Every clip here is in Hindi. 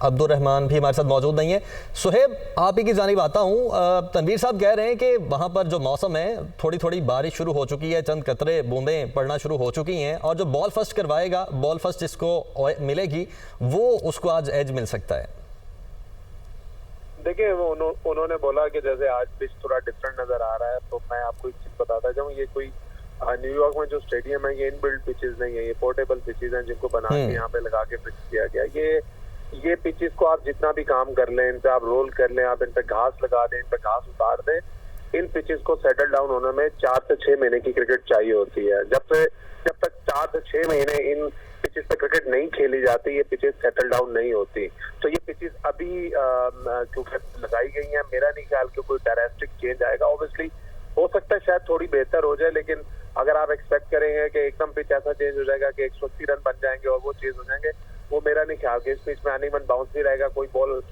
अब्दुल रहमान भी हमारे साथ मौजूद नहीं है। सुहेब, आप ही की जानिब आता हूँ। तनवीर साहब कह रहे हैं कि वहाँ पर जो मौसम है, थोड़ी थोड़ी बारिश शुरू हो चुकी है, चंद कतरे बूंदें पड़ना शुरू हो चुकी हैं, और जो बॉल फर्स्ट करवाएगा, बॉल फर्स्ट जिसको मिलेगी वो उसको आज एज मिल सकता है। देखिए, उन्होंने बोला कि जैसे आज पिच थोड़ा डिफरेंट नजर आ रहा है, तो मैं आपको एक चीज बताता जाऊँ, ये कोई न्यूयॉर्क में जो स्टेडियम है ये इनबिल्ट पिचेस नहीं है, ये पोर्टेबल पिचेस हैं जिनको बना के यहाँ पे लगा के फिक्स किया गया। ये पिचेस को आप जितना भी काम कर लें, इन पे आप रोल कर लें, आप इन पे घास लगा दें, इन पे घास उतार दें, इन पिचेस को सेटल डाउन होने में 4 से 6 महीने की क्रिकेट चाहिए होती है। जब तक 4 से 6 महीने इन पिचेस पे क्रिकेट नहीं खेली जाती, ये पिचेस सेटल डाउन नहीं होती। तो ये पिचेस अभी क्योंकि लगाई गई हैं, मेरा नहीं ख्याल कि कोई ड्रास्टिक चेंज आएगा। ऑब्वियसली हो सकता है शायद थोड़ी बेहतर हो जाए, लेकिन अगर आप एक्सपेक्ट करेंगे कि एकदम पिच ऐसा चेंज हो जाएगा कि 180 रन बन जाएंगे और वो चेंज हो जाएंगे, वो मेरा नहीं ख्याल कि इस पिच में अनइवन बाउंस भी रहेगा, कोई बॉल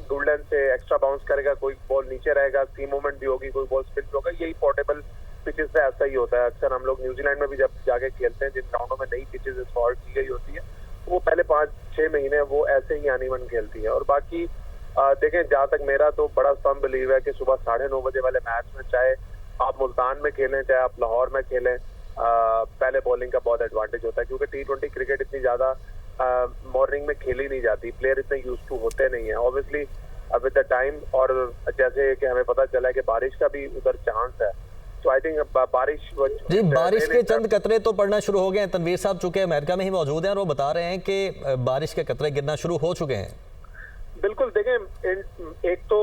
गुडलैंड से एक्स्ट्रा बाउंस करेगा, कोई बॉल नीचे रहेगा, सी मूवमेंट भी होगी, कोई बॉल स्पिन होगा। यही पोर्टेबल पिचेस से ऐसा ही होता है। अक्सर हम लोग न्यूजीलैंड में भी जब जाके खेलते हैं, जिन ग्राउंडों में नई पिचेस इंस्टॉल की गई होती है, वो पहले 5-6 महीने वो ऐसे ही अनइवन खेलती है। और बाकी देखें, जहाँ तक मेरा तो बड़ा फर्म बिलीव है कि सुबह 9:30 बजे वाले मैच में, चाहे आप मुल्तान में खेलें चाहे आप लाहौर में खेलें, पहले बॉलिंग का बहुत एडवांटेज होता है, क्योंकि T20 क्रिकेट इतनी ज्यादा मॉर्निंग में खेली नहीं जाती, प्लेयर इतने यूज टू होते नहीं है ऑब्वियसली विद द टाइम। और जैसे कि हमें पता चला है कि बारिश का भी उधर चांस है, तो आई थिंक बारिश के चंद कतरे तो पड़ना शुरू हो गए हैं। तनवीर साहब चूंकि अमेरिका में ही मौजूद हैं और वो बता रहे हैं कि बारिश के कतरे गिरना शुरू हो चुके हैं। बिल्कुल, देखें, एक तो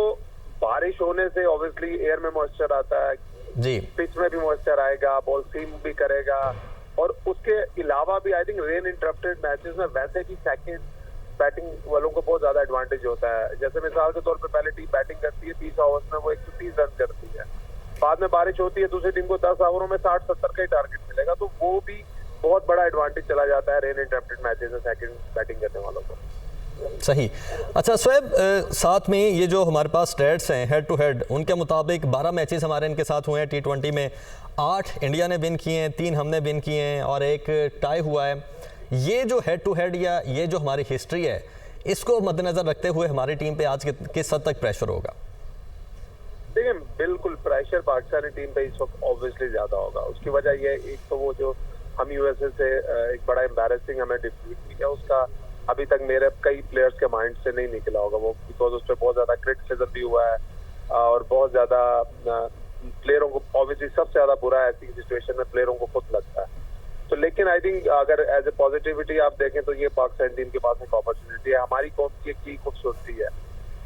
बारिश होने से ऑब्वियसली एयर में मॉइस्चर आता है जी, पिच में भी मॉइस्चर आएगा, बॉल सीम भी करेगा, और उसके अलावा भी I think rain interrupted matches में वैसे भी सेकंड बैटिंग वालों को बहुत ज्यादा एडवांटेज होता है। जैसे मिसाल के तौर पे पहले टीम बैटिंग करती है, 30 ओवर्स में वो 130 रन करती है, बाद में बारिश होती है, दूसरी टीम को 10 ओवरों में 60-70 का ही टारगेट मिलेगा, तो वो भी बहुत बड़ा एडवांटेज चला जाता है रेन इंटरप्टेड मैचेस में सेकंड बैटिंग करने वालों को। सही। अच्छा सुहेब, साथ में ये जो हमारे पास स्टैट्स हैं हेड टू हेड, उनके मुताबिक 12 मैचेस हमारे इनके साथ हुए हैं T20 में, 8 इंडिया ने विन किए हैं, 3 हमने विन किए हैं और एक टाई हुआ है। ये जो हेड टू हेड या ये जो हमारी हिस्ट्री है, इसको मद्देनजर रखते हुए हमारी टीम पे आज किस हद तक प्रेशर होगा? देखिए, बिल्कुल प्रेशर पाकिस्तानी टीम पे इस वक्त ऑब्वियसली ज्यादा होगा। उसकी वजह ये, एक तो वो जो हम यूएसए से एक बड़ा एम्बैरेसिंग हमें डिफीट किया, उसका अभी तक मेरे कई प्लेयर्स के माइंड से नहीं निकला होगा वो, बिकॉज उस पर बहुत ज्यादा क्रिटिसिज्म भी हुआ है और बहुत ज्यादा प्लेयरों को, ऑब्वियसली सबसे ज्यादा बुरा ऐसी सिचुएशन में प्लेयरों को खुद लगता है। तो लेकिन आई थिंक अगर एज ए पॉजिटिविटी आप देखें तो ये पाकिस्तान टीम के पास एक अपॉर्चुनिटी है। हमारी कौम की एक खूबसूरती है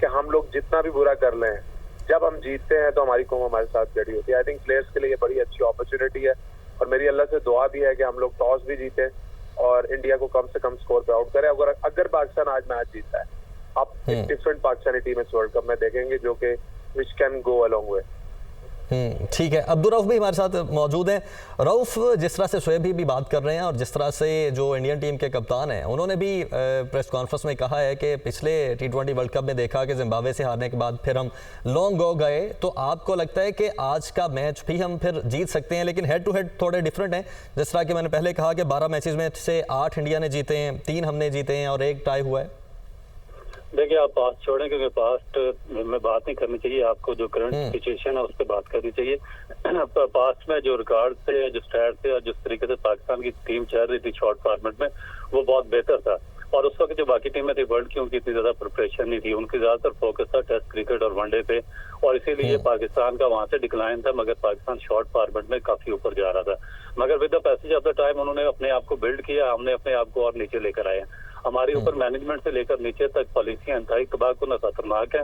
कि हम लोग जितना भी बुरा कर लें, जब हम जीतते हैं तो हमारी कौम हमारे साथ खड़ी होती है। आई थिंक प्लेयर्स के लिए ये बड़ी अच्छी अपॉर्चुनिटी है और मेरी अल्लाह से दुआ भी है कि हम लोग टॉस भी जीते और इंडिया को कम से कम स्कोर पे आउट करें। अगर पाकिस्तान आज मैच जीतता है, आप एक डिफरेंट पाकिस्तानी टीम इस वर्ल्ड कप में देखेंगे जो कि विच कैन गो अलॉन्ग वे। ठीक है, अब्दुल रऊफ भी हमारे साथ मौजूद हैं। रऊफ, जिस तरह से शोएब भी बात कर रहे हैं और जिस तरह से जो इंडियन टीम के कप्तान हैं, उन्होंने भी प्रेस कॉन्फ्रेंस में कहा है कि पिछले T20 वर्ल्ड कप में देखा कि जिम्बाब्वे से हारने के बाद फिर हम लॉन्ग गो गए, तो आपको लगता है कि आज का मैच भी हम फिर जीत सकते हैं? लेकिन हेड टू हेड थोड़े डिफरेंट हैं। जिस तरह कि मैंने पहले कहा कि 12 मैचेस में से 8 इंडिया ने जीते हैं, 3 हमने जीते हैं और 1 टाई हुआ है। देखिए, आप पास्ट छोड़ें क्योंकि पास्ट में बात नहीं करनी चाहिए, आपको जो करंट सिचुएशन है उस पर बात करनी चाहिए। पास्ट में जो रिकॉर्ड थे, जो स्टैट थे और जिस तरीके से पाकिस्तान की टीम चल रही थी शॉर्ट फॉर्मेट में, वो बहुत बेहतर था। और उस वक्त जो बाकी टीमें थी वर्ल्ड की, उनकी इतनी ज्यादा प्रिपरेशन नहीं थी, उनकी ज्यादातर फोकस था टेस्ट क्रिकेट और वनडे पे, और इसीलिए पाकिस्तान का वहां से डिक्लाइन था। मगर पाकिस्तान शॉर्ट फॉर्मेट में काफी ऊपर जा रहा था, मगर with the passage of the time उन्होंने अपने आप को बिल्ड किया, हमने अपने आप को और नीचे लेकर आए। हमारे ऊपर मैनेजमेंट से लेकर नीचे तक पॉलिसियां इंतहाई तबाहकुन खतरनाक है।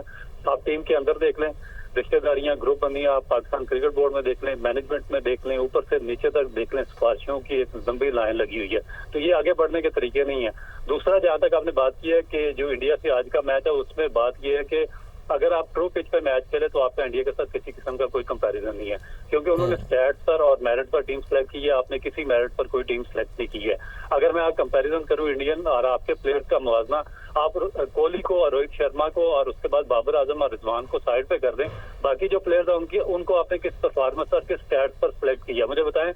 आप टीम के अंदर देख लें, रिश्तेदारियां ग्रुप बनी, आप पाकिस्तान क्रिकेट बोर्ड में देख लें, मैनेजमेंट में देख लें, ऊपर से नीचे तक देख लें, सिफारिशों की एक लंबी लाइन लगी हुई है। तो ये आगे बढ़ने के तरीके नहीं है। दूसरा, जहाँ तक आपने बात की है कि जो इंडिया से आज का मैच है, उसमें बात ये है कि अगर आप ट्रू पिच पे मैच खेले तो आपका इंडिया के साथ किसी किस्म का कोई कंपैरिजन नहीं है, क्योंकि उन्होंने स्टैट्स पर और मेरिट पर टीम सेलेक्ट की है, आपने किसी मेरिट पर कोई टीम सेलेक्ट नहीं की है। अगर मैं आप कंपैरिजन करूं इंडियन और आपके प्लेयर्स का मुवाजना, आप कोहली को और रोहित शर्मा को और उसके बाद बाबर आजम और रिजवान को साइड पे कर दें, बाकी जो प्लेयर्स हैं उनको आपने किस परफॉर्मेंस और किस स्टैट्स पर सेलेक्ट किया? मुझे बताएं।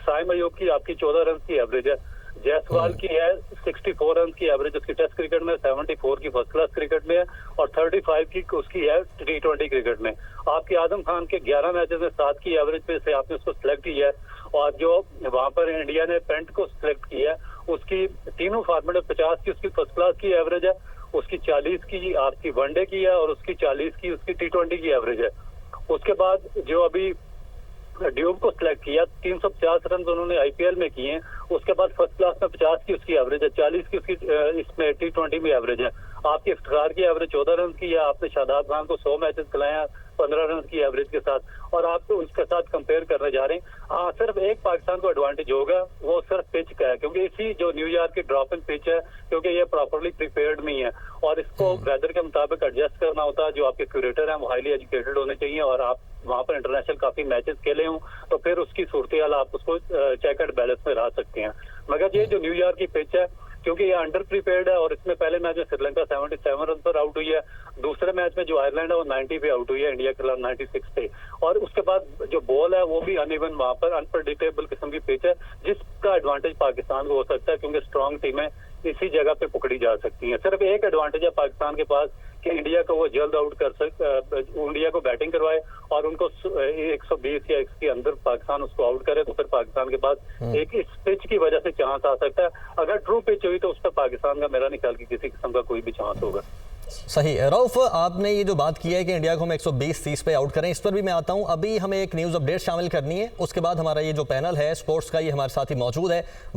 साइम अयूब की आपकी 14 रन की एवरेज है, जायसवाल की है 64 रन की एवरेज उसकी टेस्ट क्रिकेट में, 74 की फर्स्ट क्लास क्रिकेट में है और 35 की उसकी है T20 क्रिकेट में। आपके आजम खान के 11 मैचेस में 7 की एवरेज पे से आपने उसको सिलेक्ट किया है और जो वहां पर इंडिया ने पेंट को सिलेक्ट किया है उसकी तीनों फॉर्मेट में 50 की उसकी फर्स्ट क्लास की एवरेज है, उसकी 40 की आपकी वनडे की है और उसकी 40 की उसकी T20 की एवरेज है। उसके बाद जो अभी ड्यूब को सिलेक्ट किया 350 रन उन्होंने आईपीएल में किए हैं, उसके बाद फर्स्ट क्लास में 50 की उसकी एवरेज है, 40 की उसकी इसमें T20 में एवरेज है। आपकी इफ्तिखार की एवरेज 14 रन की है, आपने शादाब खान को 100 मैचेस खिलाया 15 रन की एवरेज के साथ और आप तो उसके साथ कंपेयर करने जा रहे हैं। हाँ, सिर्फ एक पाकिस्तान को एडवांटेज होगा, वो सिर्फ पिच का है, क्योंकि इसी जो न्यूयॉर्क की ड्रॉप इन पिच है, क्योंकि ये प्रॉपरली प्रिपेयर्ड नहीं है और इसको वेदर के मुताबिक एडजस्ट करना होता है। जो आपके क्यूरेटर हैं वो हाईली एजुकेटेड होने चाहिए और आप वहां पर इंटरनेशनल काफी मैचेस खेले हों तो फिर उसकी सूरत हाल आप उसको चेक एंड बैलेंस में ला सकते हैं। मगर ये जो न्यूयॉर्क की पिच है, क्योंकि ये अंडर प्रिपेयर्ड है और इसमें पहले मैच में श्रीलंका 77 रन पर आउट हुई है, दूसरे मैच में जो आयरलैंड है वो 90 पे आउट हुई है इंडिया के खिलाफ 96 पे, और उसके बाद जो बॉल है वो भी अनइवन वहां पर अनप्रडिक्टेबल किस्म की पिच है, जिसका एडवांटेज पाकिस्तान को हो सकता है क्योंकि स्ट्रॉन्ग टीमें इसी जगह पे पकड़ी जा सकती हैं। सिर्फ एक एडवांटेज है पाकिस्तान के पास कि इंडिया को वो जल्द आउट कर इंडिया को बैटिंग करवाए और उनको 120 या 1 के अंदर पाकिस्तान उसको आउट करे तो फिर पाकिस्तान के पास एक इस पिच की वजह से चांस आ सकता है। अगर ट्रू पिच हुई तो उस पर पाकिस्तान का मेरा नहीं ख्याल कि किसी किस्म का कोई भी चांस होगा। सही। रऊफ, आपने ये जो बात की है कि इंडिया को हम 120-30 पे आउट करें, इस पर भी मैं आता हूं। अभी हमें एक न्यूज़ अपडेट शामिल करनी है, उसके बाद हमारा ये जो पैनल है स्पोर्ट्स का ये हमारे साथ ही मौजूद है।